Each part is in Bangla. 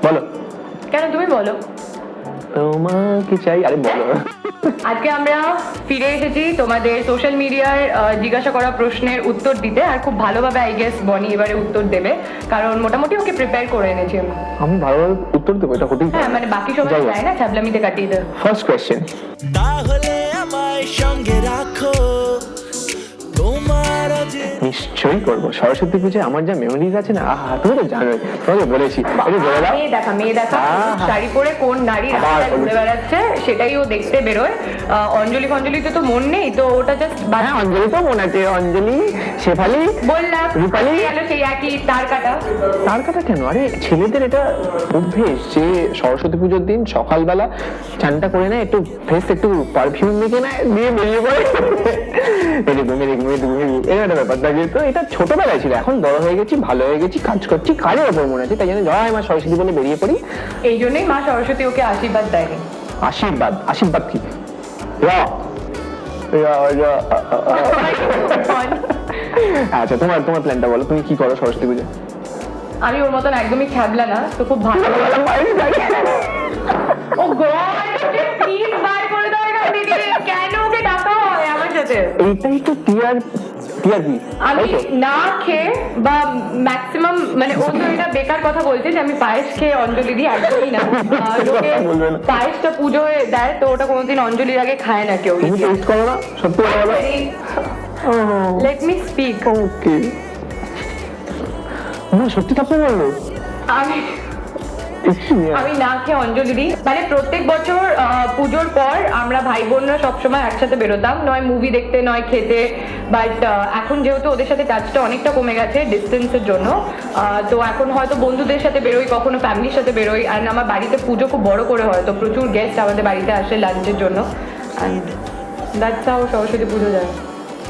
বলো। কেন, তুমি বলো। তোমাকে চাই, আরে বলো। আজকে আমরা ফিরে এসেছি তোমাদের সোশ্যাল মিডিয়ার জিজ্ঞাসা করা প্রশ্নের উত্তর দিতে, আর খুব ভালোভাবে আই গেস বনি এবারে উত্তর দেবে, কারণ মোটামুটি ওকে প্রিপেয়ার করে এনেছি আমি। আমি ভালোভাবে উত্তর দেবো, এটা হতেই হ্যাঁ, মানে বাকি সময় চাই না ছ্যাবলামিতে কাটিয়ে দেবে। ফার্স্ট কোয়েশ্চেন, তাহলে আমায় সঙ্গে রাখো তোমার যে। নিশ্চয়ই করবো। সরস্বতী পুজোয় আমার যা মেমোরিজ আছে না, আহা তুমি তো জানোই, তোমাকে বলেছি। একটু বলে দাও। মেয়ে দেখা শাড়ি পরে কোন নারী রাস্তায় ঘুরে বেড়াচ্ছে সেটাই ও দেখতে বেরোয়। অঞ্জলি ফঞ্জলিতে তো মন নেই, তো ওটা জাস্ট হ্যাঁ, অঞ্জলি তো মনে আছে, অঞ্জলি, শেফালি, বললাম রূপালি। গেল সেই একই তার কাটা। তার কথা কেন? আরে ছেলেদের এটা অভ্যেস যে সরস্বতী পুজোর দিন সকালবেলা চানটা করে নেয়, একটু ফ্রেশ, একটু পারফিউম মেখে নেয়, দিয়ে বেরিয়ে পড়ে এরকম একটা ব্যাপার থাকে। তো এটা ছোটবেলায় ছিল, এখন বড় হয়ে গেছি, ভালো হয়ে গেছি, কাজ করছি, কাজের ওপর মনে আছে, তাই জন্য জয় মা সরস্বতী বলে বেরিয়ে পড়ি। এই জন্যই মা সরস্বতী ওকে আশীর্বাদ দেয়নি। আশীর্বাদ? আশীর্বাদ কি? আচ্ছা, তোমার প্ল্যানটা বলো, তুমি কি করো সরস্বতী পুজো? আমি ওর মতন একদমই ছ্যাবলা না, তো খুব ভালো। ও গড, প্লিজ বার করে দাও এখান থেকে। কেন ওকে ডাকা হয় আমার সাথে? এইটাই তো টিআর কি? আমি না খেয়ে বা ম্যাক্সিমাম, মানে ও তো এটা বেকার কথা বলছে যে আমি পায়েস খেয়ে অঞ্জলি দিই, একদমই না। লোকে পায়েসটা পুজোয় দেয়, তো ওটা কোনোদিন অঞ্জলির আগে খায় না কেউ। তুমি টেস্ট করো না, সত্যি কথা বলো। Let me speak. ওকে, না সত্যি তখন বললো। আমি না খেয়ে অঞ্জলি দিই, মানে প্রত্যেক বছর পুজোর পর আমরা ভাই বোনরা সবসময় একসাথে বেরোতাম, নয় মুভি দেখতে নয় খেতে। বাট এখন যেহেতু ওদের সাথে টাচটা অনেকটা কমে গেছে ডিস্টেন্সের জন্য, তো এখন হয়তো বন্ধুদের সাথে বেরোই, কখনো ফ্যামিলির সাথে বেরোই। আর আমার বাড়িতে পুজো খুব বড় করে হয়, তো প্রচুর গেস্ট আমাদের বাড়িতে আসে লাঞ্চের জন্য। অ্যান্ড দ্যাটস হাউ সরস্বতী পুজো যায়।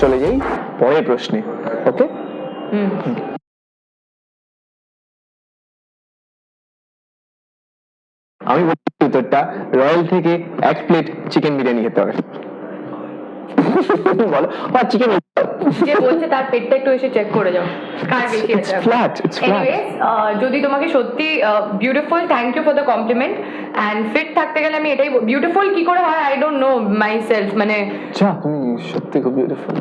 চলে যাই পরের প্রশ্নে। ওকে, আমি বলছি উত্তরটা, রয়্যাল থেকে 1 প্লেট চিকেন বিরিয়ানি খেতে হবে। বলো, চিকেন যে বলছে তার পেটটা একটু এসে চেক করে যাও, কার বেশি আছে। এনিওয়েজ, যদি তোমাকে সত্যি beautiful, thank you for the compliment. And fit থাকতে গেলে আমি এটাই, বিউটিফুল কি করে হয় I don't know myself, মানে তুমি সত্যি খুব বিউটিফুল।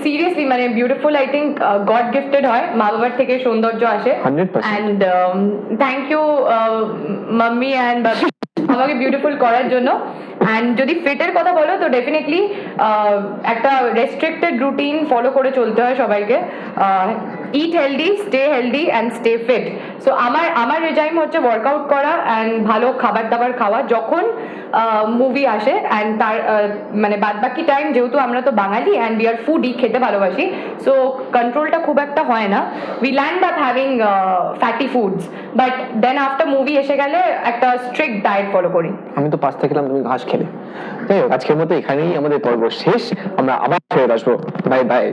সিরিয়াসলি, মানে beautiful I think God gifted হয়, মা বাবার থেকে সৌন্দর্য আসে। 100%। And thank you mummy and বাবি আমাকে বিউটিফুল করার জন্য। অ্যান্ড যদি ফিটের কথা বলো তো ডেফিনেটলি একটা রেস্ট্রিক্টেড রুটিন ফলো করে চলতে হয় সবাইকে। Eat healthy, stay healthy and stay fit. So আমার রেজাইম হচ্ছে ওয়ার্কআউট করা অ্যান্ড ভালো খাবার দাবার খাওয়া যখন মুভি আসে। অ্যান্ড তার মানে বাদ বাকি টাইম যেহেতু আমরা তো Bangali and we are foodie, খেতে ভালোবাসি, সো কন্ট্রোলটা খুব একটা হয় না। We land up having fatty foods, but then after movie এসে গেলে একটা স্ট্রিক্ট ডায়েট ফলো করি। আমি তো পাস্তা খেলাম, তুমি ঘাস খেলে। যাই হোক, আজকের মতো এখানেই আমাদের পর্ব শেষ। আমরা আবার ফেরত আসবো। Bye bye.